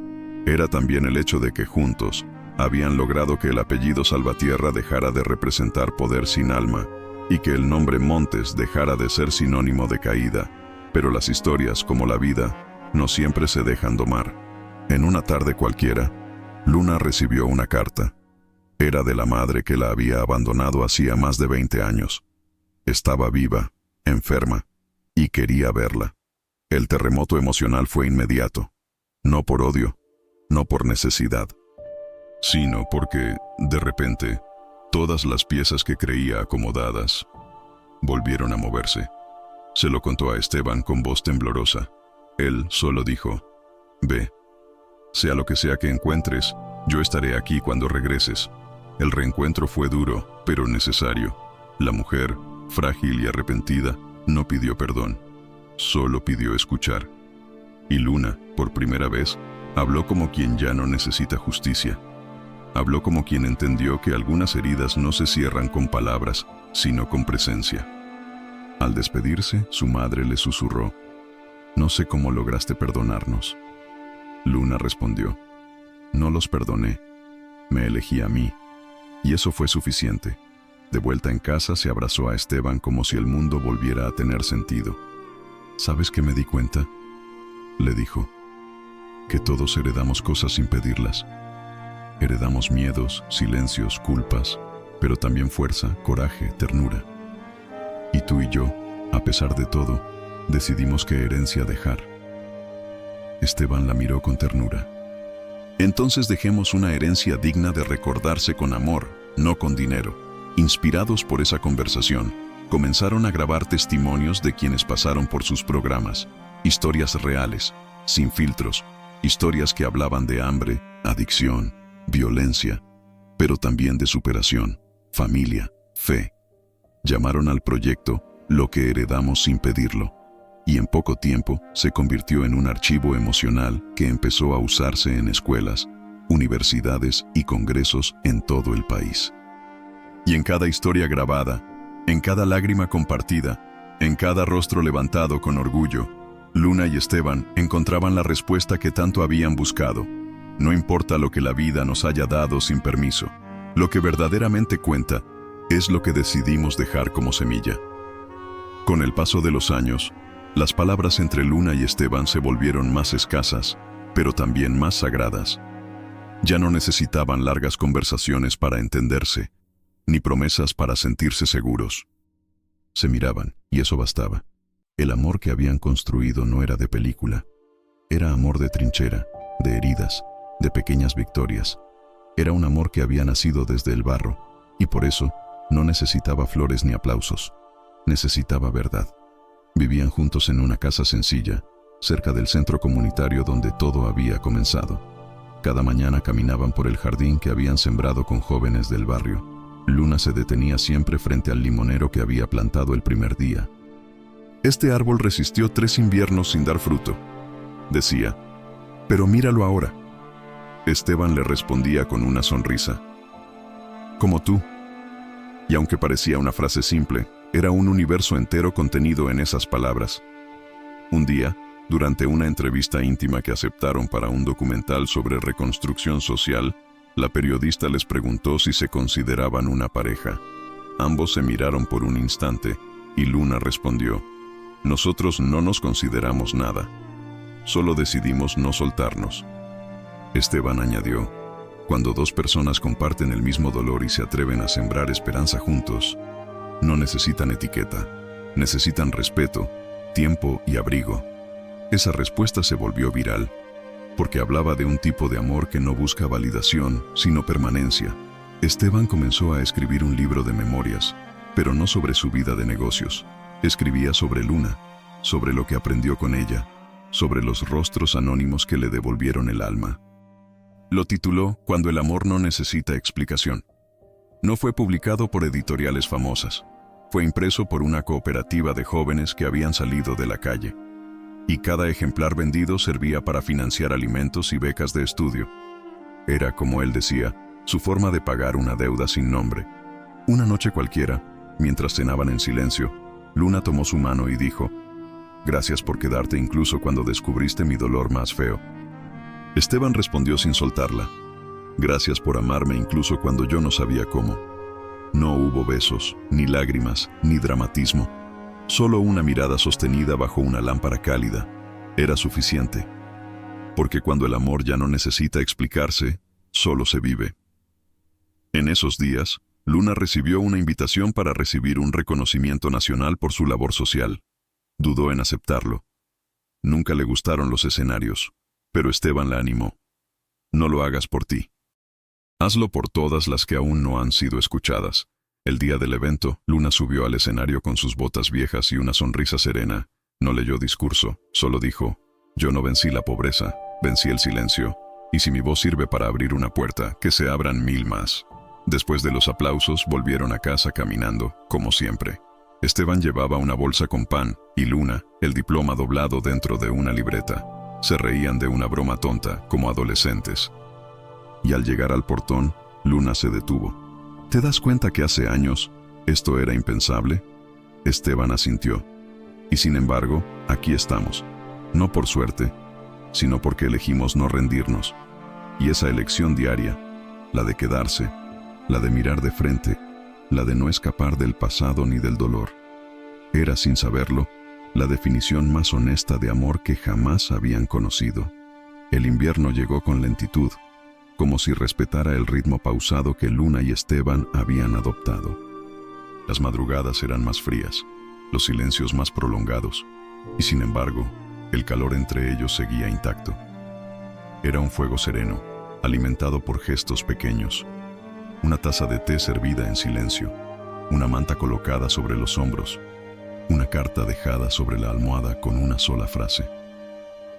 era también el hecho de que juntos habían logrado que el apellido Salvatierra dejara de representar poder sin alma y que el nombre Montes dejara de ser sinónimo de caída. Pero las historias, como la vida, no siempre se dejan domar. En una tarde cualquiera, Luna recibió una carta. Era de la madre que la había abandonado hacía más de 20 años. Estaba viva, enferma, y quería verla. El terremoto emocional fue inmediato. No por odio, no por necesidad, sino porque, de repente, todas las piezas que creía acomodadas volvieron a moverse. Se lo contó a Esteban con voz temblorosa. Él solo dijo: «Ve. Sea lo que sea que encuentres, yo estaré aquí cuando regreses». El reencuentro fue duro, pero necesario. La mujer, frágil y arrepentida, no pidió perdón, solo pidió escuchar. Y Luna, por primera vez, habló como quien ya no necesita justicia. Habló como quien entendió que algunas heridas no se cierran con palabras, sino con presencia. Al despedirse, su madre le susurró: «No sé cómo lograste perdonarnos». Luna respondió: «No los perdoné, me elegí a mí». Y eso fue suficiente. De vuelta en casa, se abrazó a Esteban como si el mundo volviera a tener sentido. «¿Sabes qué me di cuenta?», le dijo. «Que todos heredamos cosas sin pedirlas. Heredamos miedos, silencios, culpas, pero también fuerza, coraje, ternura. Y tú y yo, a pesar de todo, decidimos qué herencia dejar». Esteban la miró con ternura. «Entonces dejemos una herencia digna de recordarse con amor, no con dinero». Inspirados por esa conversación, comenzaron a grabar testimonios de quienes pasaron por sus programas. Historias reales, sin filtros, historias que hablaban de hambre, adicción, violencia, pero también de superación, familia, fe. Llamaron al proyecto Lo que heredamos sin pedirlo, y en poco tiempo se convirtió en un archivo emocional que empezó a usarse en escuelas, universidades y congresos en todo el país. Y en cada historia grabada, en cada lágrima compartida, en cada rostro levantado con orgullo, Luna y Esteban encontraban la respuesta que tanto habían buscado. No importa lo que la vida nos haya dado sin permiso, lo que verdaderamente cuenta es lo que decidimos dejar como semilla. Con el paso de los años, las palabras entre Luna y Esteban se volvieron más escasas, pero también más sagradas. Ya no necesitaban largas conversaciones para entenderse, ni promesas para sentirse seguros. Se miraban, y eso bastaba. El amor que habían construido no era de película. Era amor de trinchera, de heridas, de pequeñas victorias. Era un amor que había nacido desde el barro, y por eso no necesitaba flores ni aplausos. Necesitaba verdad. Vivían juntos en una casa sencilla, cerca del centro comunitario donde todo había comenzado. Cada mañana caminaban por el jardín que habían sembrado con jóvenes del barrio. Luna se detenía siempre frente al limonero que había plantado el primer día. «Este árbol resistió 3 inviernos sin dar fruto», decía, «pero míralo ahora». Esteban le respondía con una sonrisa: «Como tú». Y aunque parecía una frase simple, era un universo entero contenido en esas palabras. Un día, durante una entrevista íntima que aceptaron para un documental sobre reconstrucción social, la periodista les preguntó si se consideraban una pareja. Ambos se miraron por un instante, y Luna respondió: «Nosotros no nos consideramos nada. Solo decidimos no soltarnos». Esteban añadió: «Cuando 2 personas comparten el mismo dolor y se atreven a sembrar esperanza juntos, no necesitan etiqueta, necesitan respeto, tiempo y abrigo». Esa respuesta se volvió viral, porque hablaba de un tipo de amor que no busca validación, sino permanencia. Esteban comenzó a escribir un libro de memorias, pero no sobre su vida de negocios. Escribía sobre Luna, sobre lo que aprendió con ella, sobre los rostros anónimos que le devolvieron el alma. Lo tituló Cuando el amor no necesita explicación. No fue publicado por editoriales famosas. Fue impreso por una cooperativa de jóvenes que habían salido de la calle. Y cada ejemplar vendido servía para financiar alimentos y becas de estudio. Era, como él decía, su forma de pagar una deuda sin nombre. Una noche cualquiera, mientras cenaban en silencio, Luna tomó su mano y dijo: «Gracias por quedarte incluso cuando descubriste mi dolor más feo». Esteban respondió sin soltarla: «Gracias por amarme incluso cuando yo no sabía cómo». No hubo besos, ni lágrimas, ni dramatismo. Solo una mirada sostenida bajo una lámpara cálida era suficiente, porque cuando el amor ya no necesita explicarse, solo se vive. En esos días, Luna recibió una invitación para recibir un reconocimiento nacional por su labor social. Dudó en aceptarlo. Nunca le gustaron los escenarios, pero Esteban la animó. No lo hagas por ti. Hazlo por todas las que aún no han sido escuchadas. El día del evento, Luna subió al escenario con sus botas viejas y una sonrisa serena. No leyó discurso, solo dijo: yo no vencí la pobreza, vencí el silencio. Y si mi voz sirve para abrir una puerta, que se abran 1000 más. Después de los aplausos, volvieron a casa caminando, como siempre. Esteban llevaba una bolsa con pan, y Luna, el diploma doblado dentro de una libreta. Se reían de una broma tonta, como adolescentes. Y al llegar al portón, Luna se detuvo. ¿Te das cuenta que hace años esto era impensable? Esteban asintió. Y sin embargo, aquí estamos. No por suerte, sino porque elegimos no rendirnos. Y esa elección diaria, la de quedarse, la de mirar de frente, la de no escapar del pasado ni del dolor, era, sin saberlo, la definición más honesta de amor que jamás habían conocido. El invierno llegó con lentitud, como si respetara el ritmo pausado que Luna y Esteban habían adoptado. Las madrugadas eran más frías, los silencios más prolongados, y sin embargo, el calor entre ellos seguía intacto. Era un fuego sereno, alimentado por gestos pequeños. Una taza de té servida en silencio, una manta colocada sobre los hombros, una carta dejada sobre la almohada con una sola frase: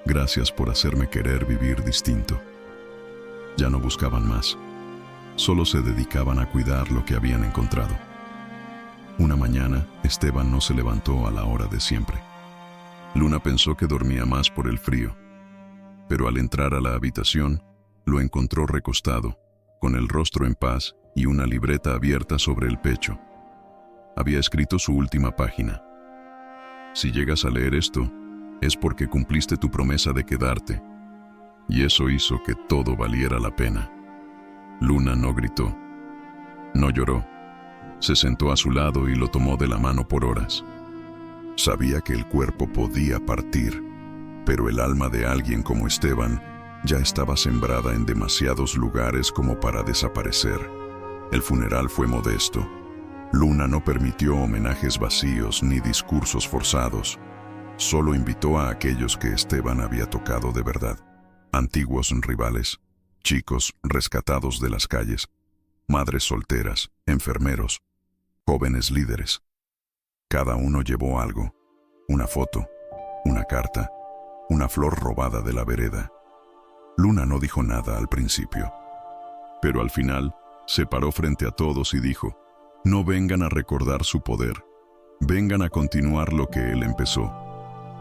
gracias por hacerme querer vivir distinto. Ya no buscaban más, solo se dedicaban a cuidar lo que habían encontrado. Una mañana, Esteban no se levantó a la hora de siempre. Luna pensó que dormía más por el frío, pero al entrar a la habitación, lo encontró recostado, con el rostro en paz y una libreta abierta sobre el pecho. Había escrito su última página. Si llegas a leer esto, es porque cumpliste tu promesa de quedarte, y eso hizo que todo valiera la pena. Luna no gritó, no lloró. Se sentó a su lado y lo tomó de la mano por horas. Sabía que el cuerpo podía partir, pero el alma de alguien como Esteban ya estaba sembrada en demasiados lugares como para desaparecer. El funeral fue modesto. Luna no permitió homenajes vacíos ni discursos forzados. Solo invitó a aquellos que Esteban había tocado de verdad. Antiguos rivales, chicos rescatados de las calles, madres solteras, enfermeros, jóvenes líderes. Cada uno llevó algo: una foto, una carta, una flor robada de la vereda. Luna no dijo nada al principio, pero al final se paró frente a todos y dijo: no vengan a recordar su poder, vengan a continuar lo que él empezó.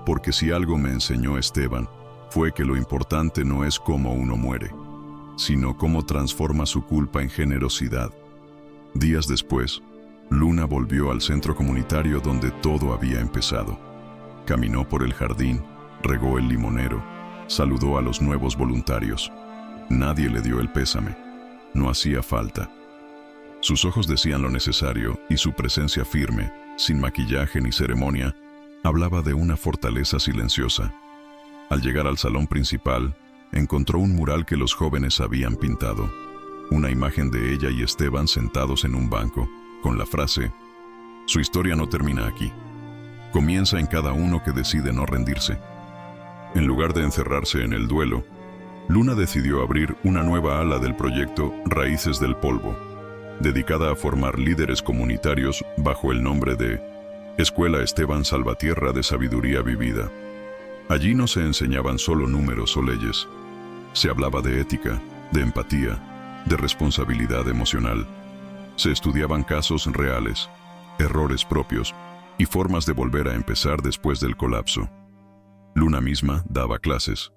Porque si algo me enseñó Esteban, fue que lo importante no es cómo uno muere, sino cómo transforma su culpa en generosidad. Días después, Luna volvió al centro comunitario donde todo había empezado. Caminó por el jardín, regó el limonero, saludó a los nuevos voluntarios. Nadie le dio el pésame. No hacía falta. Sus ojos decían lo necesario y su presencia firme, sin maquillaje ni ceremonia, hablaba de una fortaleza silenciosa. Al llegar al salón principal, encontró un mural que los jóvenes habían pintado. Una imagen de ella y Esteban sentados en un banco, con la frase: su historia no termina aquí. Comienza en cada uno que decide no rendirse. En lugar de encerrarse en el duelo, Luna decidió abrir una nueva ala del proyecto Raíces del Polvo, dedicada a formar líderes comunitarios bajo el nombre de Escuela Esteban Salvatierra de Sabiduría Vivida. Allí no se enseñaban solo números o leyes. Se hablaba de ética, de empatía, de responsabilidad emocional. Se estudiaban casos reales, errores propios y formas de volver a empezar después del colapso. Luna misma daba clases,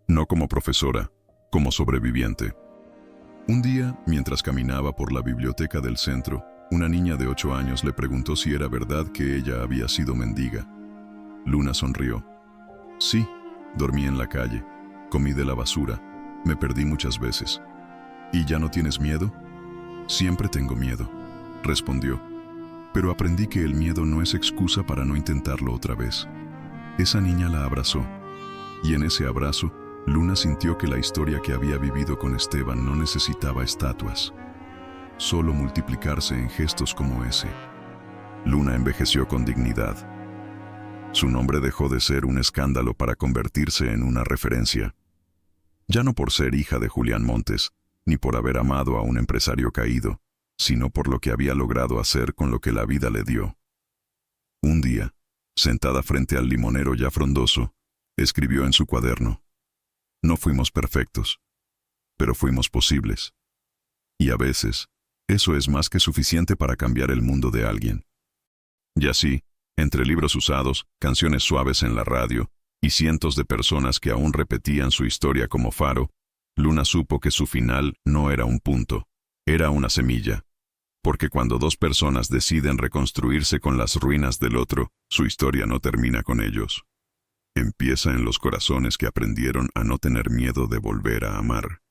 no como profesora, como sobreviviente. Un día, mientras caminaba por la biblioteca del centro, una niña de 8 años le preguntó si era verdad que ella había sido mendiga. Luna sonrió. Sí, dormí en la calle, comí de la basura, me perdí muchas veces. ¿Y ya no tienes miedo? Siempre tengo miedo, respondió. Pero aprendí que el miedo no es excusa para no intentarlo otra vez. Esa niña la abrazó, y en ese abrazo, Luna sintió que la historia que había vivido con Esteban no necesitaba estatuas, solo multiplicarse en gestos como ese. Luna envejeció con dignidad. Su nombre dejó de ser un escándalo para convertirse en una referencia. Ya no por ser hija de Julián Montes, ni por haber amado a un empresario caído, sino por lo que había logrado hacer con lo que la vida le dio. Un día, sentada frente al limonero ya frondoso, escribió en su cuaderno: "No fuimos perfectos, pero fuimos posibles. Y a veces, eso es más que suficiente para cambiar el mundo de alguien". Y así, entre libros usados, canciones suaves en la radio, y cientos de personas que aún repetían su historia como faro, Luna supo que su final no era un punto, era una semilla. Porque cuando dos personas deciden reconstruirse con las ruinas del otro, su historia no termina con ellos. Empieza en los corazones que aprendieron a no tener miedo de volver a amar.